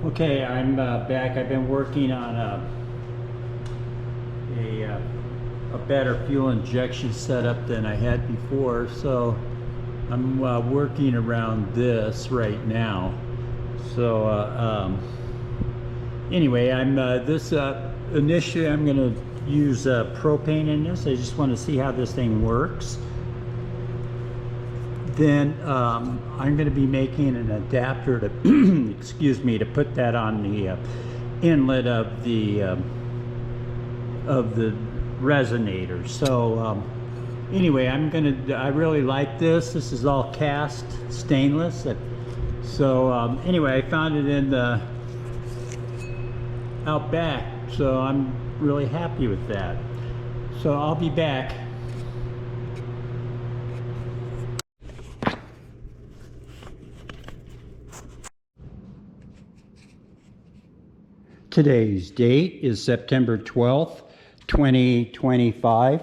Okay, I'm back. I've been working on a better fuel injection setup than I had before, so I'm working around this right now. So anyway, I'm initially I'm going to use propane in this. I just want to see how this thing works. Then I'm going to be making an adapter to excuse me, to put that on the inlet of the resonator. So anyway, I really like this. This is all cast stainless. So anyway, I found it in the out back, so I'm really happy with that. So I'll be back. Today's date is September 12th, 2025,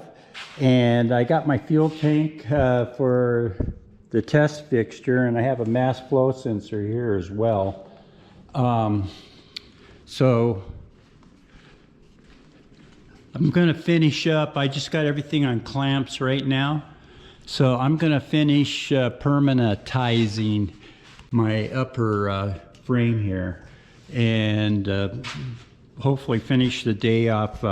and I got my fuel tank for the test fixture, and I have a mass flow sensor here as well. So I'm going to finish up. I just got everything on clamps right now, so I'm going to finish permanentizing my upper frame here, and hopefully finish the day off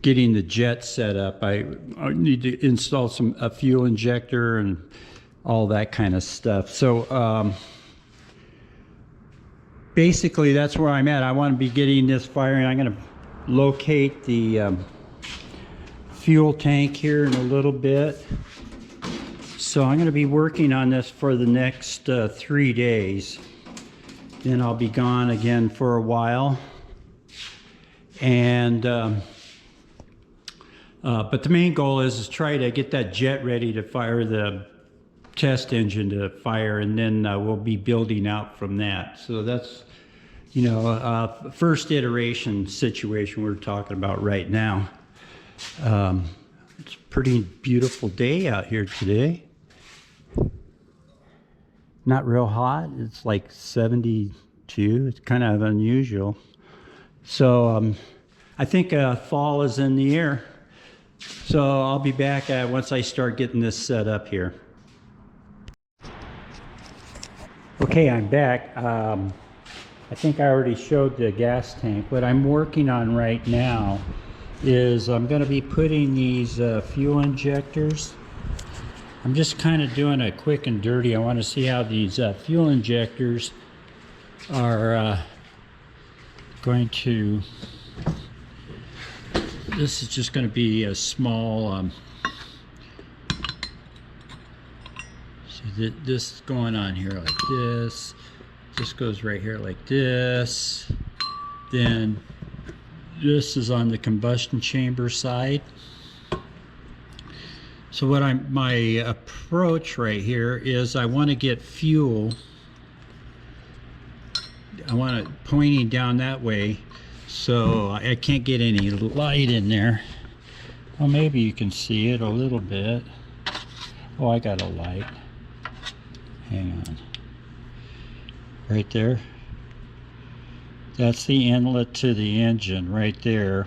getting the jet set up. I need to install a fuel injector and all that kind of stuff. So basically that's where I'm at. I want to be getting this firing. I'm going to locate the fuel tank here in a little bit. So I'm going to be working on this for the next 3 days. Then I'll be gone again for a while, and but the main goal is try to get that jet ready to fire, the test engine to fire, and then we'll be building out from that. So that's, you know, first iteration situation we're talking about right now. It's a pretty beautiful day out here today. Not real hot. It's like 72. It's kind of unusual. So I think fall is in the air. So I'll be back once I start getting this set up here. Okay, I'm back. I think I already showed the gas tank. What I'm working on right now is I'm going to be putting these fuel injectors. I'm just kind of doing a quick and dirty. I want to see how these fuel injectors are going to, this is just going to be a small, see this is going on here like this. This goes right here like this. Then this is on the combustion chamber side. So my approach right here is I want to get fuel. I want it pointing down that way, so I can't get any light in there. Well, maybe you can see it a little bit. Oh, I got a light. Hang on. Right there. That's the inlet to the engine right there,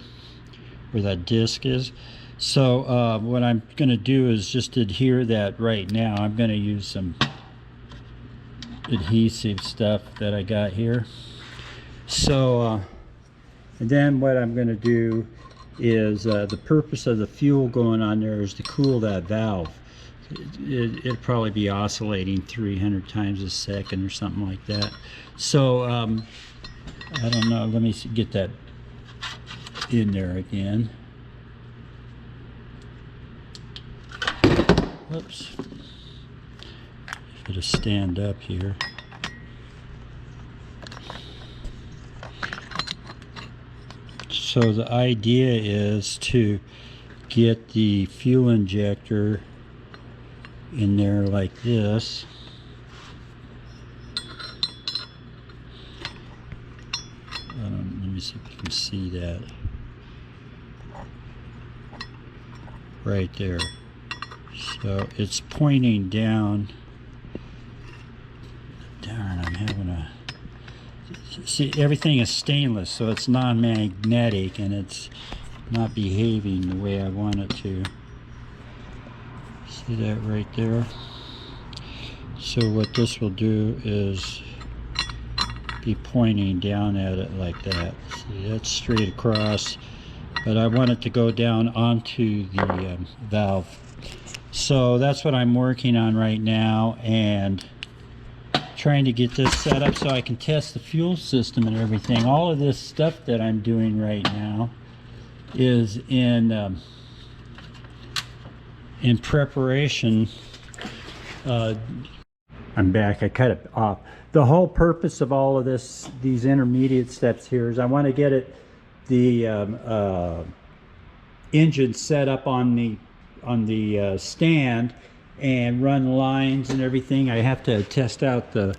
where that disc is. So what I'm going to do is just adhere that right now. I'm going to use some adhesive stuff that I got here. So and then what I'm going to do is the purpose of the fuel going on there is to cool that valve. It'll probably be oscillating 300 times a second or something like that. So I don't know. Let me get that in there again. Whoops. It'll stand up here. So the idea is to get the fuel injector in there like this. Let me see if you can see that. Right there. So it's pointing down see, everything is stainless, so it's non-magnetic, and it's not behaving the way I want it to. See that right there? So what this will do is be pointing down at it like that. See, that's straight across, but I want it to go down onto the valve. So that's what I'm working on right now, and trying to get this set up so I can test the fuel system and everything. All of this stuff that I'm doing right now is in preparation. I'm back. I cut it off. The whole purpose of all of these intermediate steps here is I want to get the engine set up on the stand and run lines and everything. I have to test out the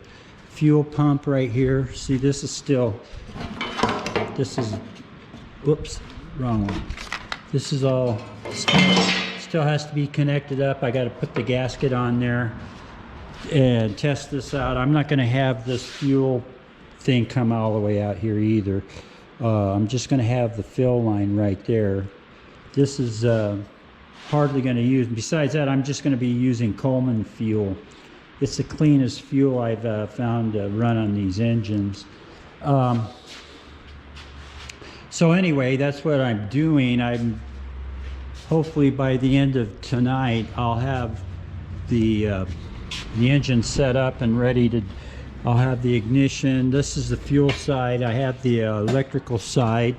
fuel pump right here. See, this is, whoops, wrong one. This is all still has to be connected up. I got to put the gasket on there and test this out. I'm not going to have this fuel thing come all the way out here either. I'm just going to have the fill line right there. This is hardly going to use. Besides that, I'm just going to be using Coleman fuel. It's the cleanest fuel I've found to run on these engines. So anyway, that's what I'm doing. I'm hopefully by the end of tonight I'll have the engine set up and ready to. I'll have the ignition. This is the fuel side. I have the electrical side.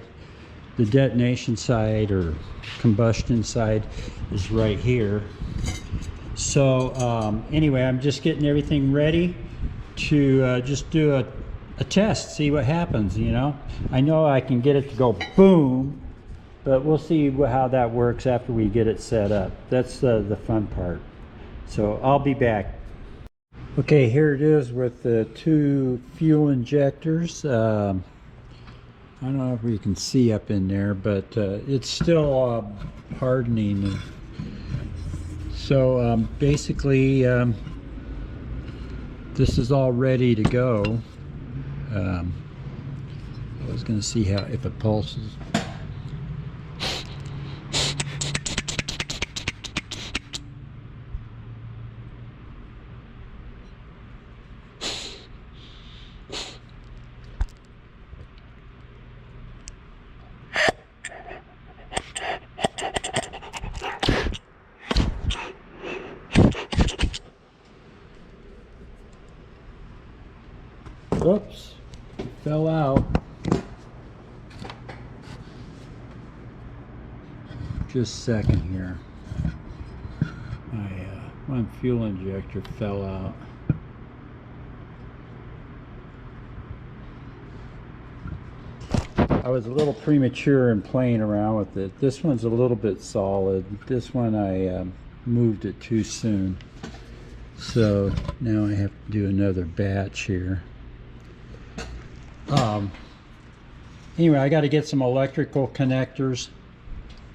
The detonation side or combustion side is right here. So anyway, I'm just getting everything ready to just do a test, see what happens, you know. I know I can get it to go boom, but we'll see how that works after we get it set up. That's the fun part. So I'll be back. Okay, here it is with the two fuel injectors. I don't know if you can see up in there, but it's still hardening. So basically, this is all ready to go. I was going to see if it pulses. Oops, fell out. Just a second here. My one fuel injector fell out. I was a little premature in playing around with it. This one's a little bit solid. This one I moved it too soon. So now I have to do another batch here. Anyway, I got to get some electrical connectors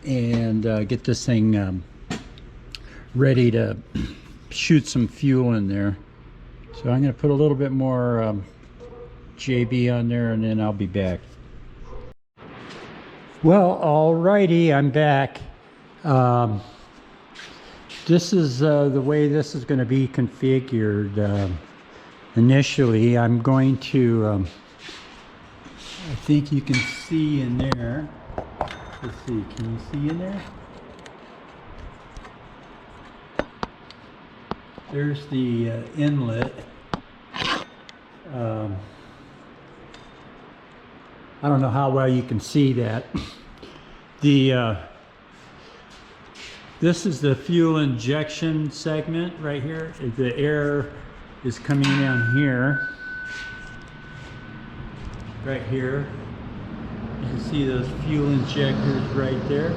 and get this thing ready to shoot some fuel in there. So I'm going to put a little bit more JB on there, and then I'll be back. Well, alrighty, I'm back. This is the way this is going to be configured. Initially, I'm going to I think you can see in there. Let's see, can you see in there? There's the inlet. I don't know how well you can see that. This is the fuel injection segment right here. The air is coming in here. Right here, you can see those fuel injectors right there.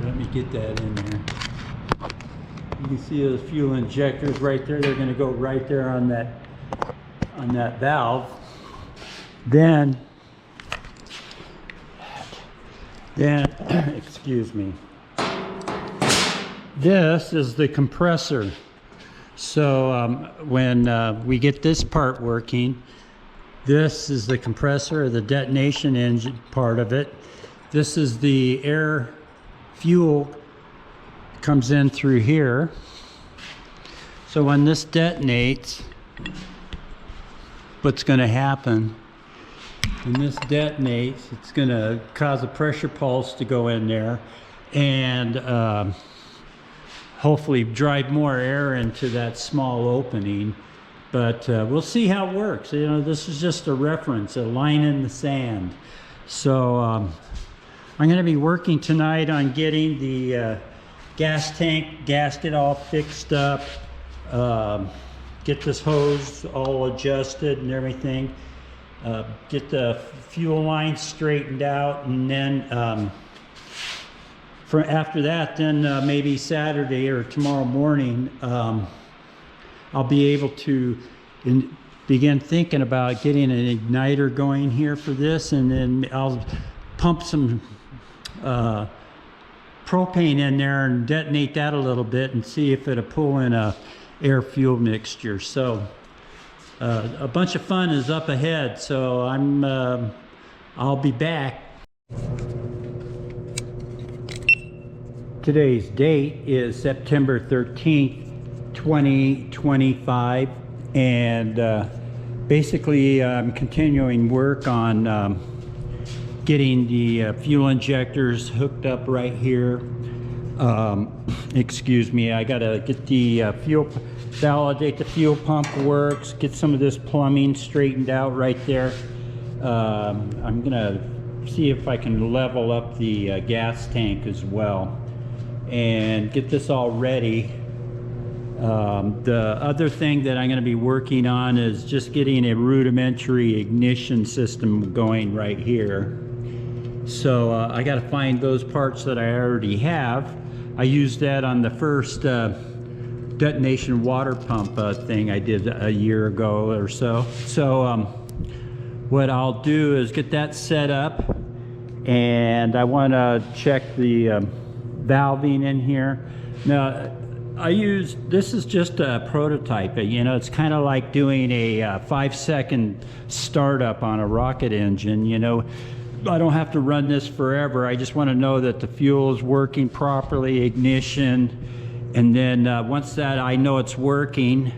Let me get that in there. You can see those fuel injectors right there. They're going to go right there on that valve. Then excuse me. This is the compressor. So when we get this part working, this is the compressor, or the detonation engine part of it. This is the air fuel comes in through here. So when this detonates, what's going to happen, when this detonates, it's going to cause a pressure pulse to go in there and hopefully drive more air into that small opening. But we'll see how it works. You know, this is just a reference, a line in the sand. So I'm going to be working tonight on getting the gas tank gasket all fixed up, get this hose all adjusted and everything, get the fuel line straightened out, and then after that, then maybe Saturday or tomorrow morning, I'll be able to begin thinking about getting an igniter going here for this, and then I'll pump some propane in there and detonate that a little bit and see if it'll pull in a air fuel mixture. So a bunch of fun is up ahead, so I'll be back. Today's date is September 13th, 2025, and basically I'm continuing work on getting the fuel injectors hooked up right here. Excuse me, I gotta get the validate the fuel pump works, get some of this plumbing straightened out right there. I'm gonna see if I can level up the gas tank as well and get this all ready. The other thing that I'm going to be working on is just getting a rudimentary ignition system going right here. So I got to find those parts that I already have. I used that on the first detonation water pump thing I did a year ago or so. So what I'll do is get that set up, and I want to check the valving in here. Now this is just a prototype. You know, it's kind of like doing a 5-second startup on a rocket engine. You know, I don't have to run this forever. I just want to know that the fuel is working properly, ignition, and then once that I know it's working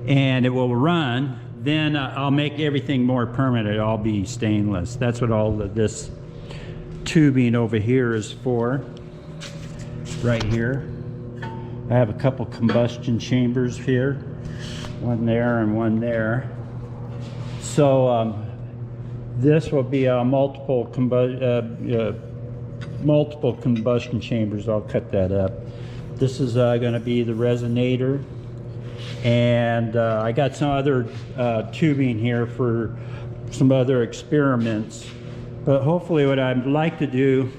and it will run, then I'll make everything more permanent. It'll all be stainless. That's what all of this tubing over here is for. Right here I have a couple combustion chambers here, one there and one there. So this will be multiple combustion chambers. I'll cut that up. This is going to be the resonator, and I got some other tubing here for some other experiments. But hopefully what I'd like to do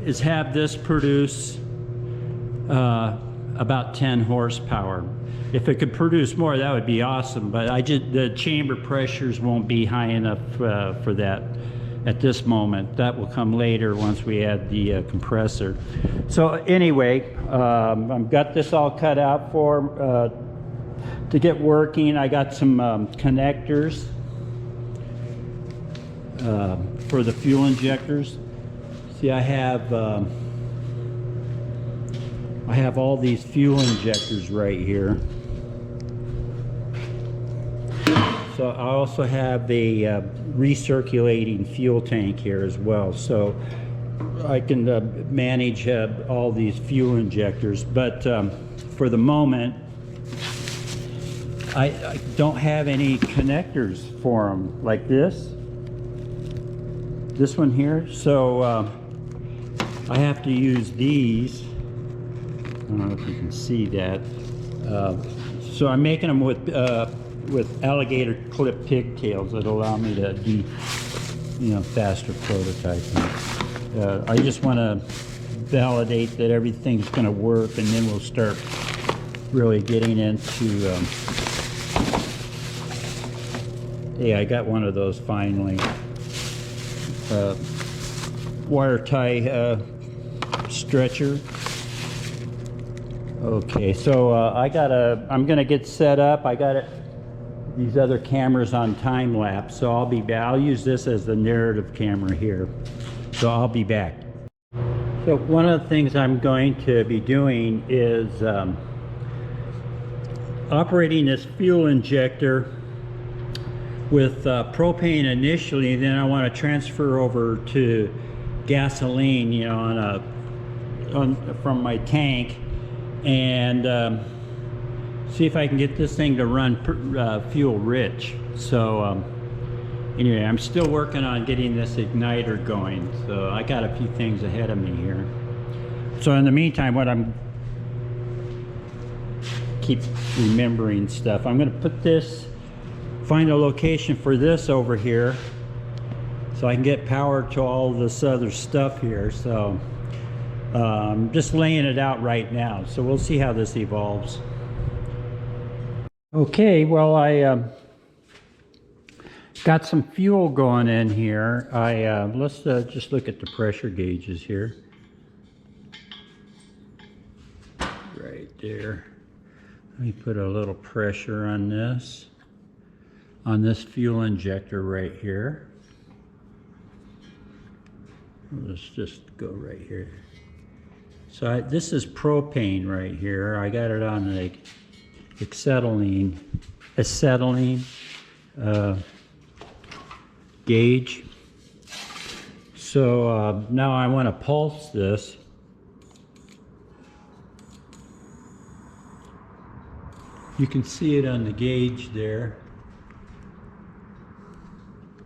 is have this produce about 10 horsepower. If it could produce more, that would be awesome, but the chamber pressures won't be high enough for that at this moment. That will come later once we add the compressor. So anyway, I've got this all cut out for to get working. I got some connectors for the fuel injectors. See, I have all these fuel injectors right here. So I also have a recirculating fuel tank here as well. So I can manage all these fuel injectors. But for the moment, I don't have any connectors for them like this one here. So I have to use these. I don't know if you can see that. So I'm making them with alligator clip pigtails that allow me to do, faster prototyping. I just want to validate that everything's going to work, and then we'll start really getting into. Yeah, I got one of those finally. Wire tie stretcher. Okay, so I'm gonna get set up. I got these other cameras on time lapse, so I'll use this as the narrative camera here. So I'll be back. So one of the things I'm going to be doing is operating this fuel injector with propane initially, then I want to transfer over to gasoline, you know, from my tank, and see if I can get this thing to run fuel rich. So anyway, I'm still working on getting this igniter going, so I got a few things ahead of me here. So in the meantime, keep remembering stuff. I'm going to put this, find a location for this over here so I can get power to all this other stuff here. So I'm just laying it out right now, so we'll see how this evolves. Okay, well, I got some fuel going in here. Let's just look at the pressure gauges here. Right there. Let me put a little pressure on this fuel injector right here. Let's just go right here. So this is propane right here. I got it on the acetylene gauge. So now I want to pulse this. You can see it on the gauge there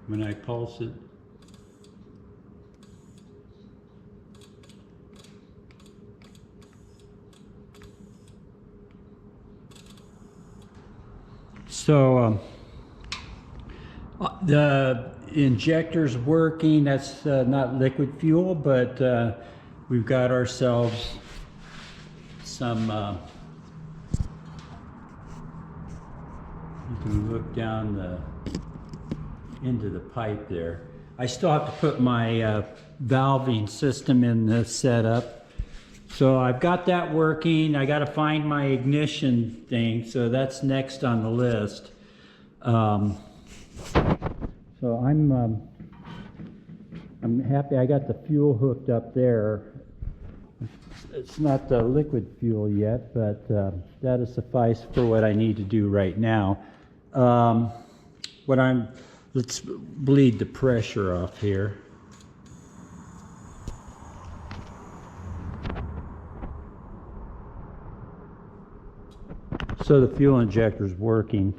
when I pulse it. So the injector's working. That's not liquid fuel, but we've got ourselves some you can look down into the pipe there. I still have to put my valving system in the setup. So I've got that working. I got to find my ignition thing, so that's next on the list. So I'm happy I got the fuel hooked up there. It's not the liquid fuel yet, but that'll suffice for what I need to do right now. Let's bleed the pressure off here. So the fuel injector is working.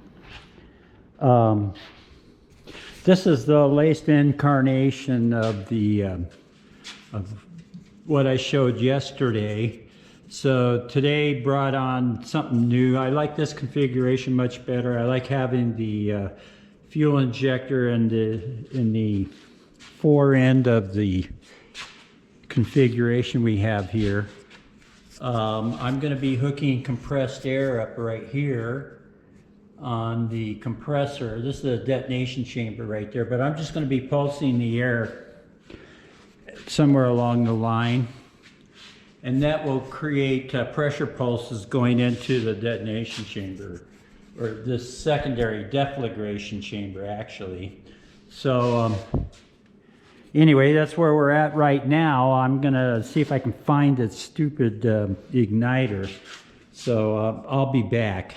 This is the latest incarnation of of what I showed yesterday. So today brought on something new. I like this configuration much better. I like having the fuel injector in the fore end of the configuration we have here. I'm going to be hooking compressed air up right here on the compressor. This is a detonation chamber right there, but I'm just going to be pulsing the air somewhere along the line, and that will create pressure pulses going into the detonation chamber, or this secondary deflagration chamber actually. So anyway, that's where we're at right now. I'm gonna see if I can find that stupid igniter. So I'll be back.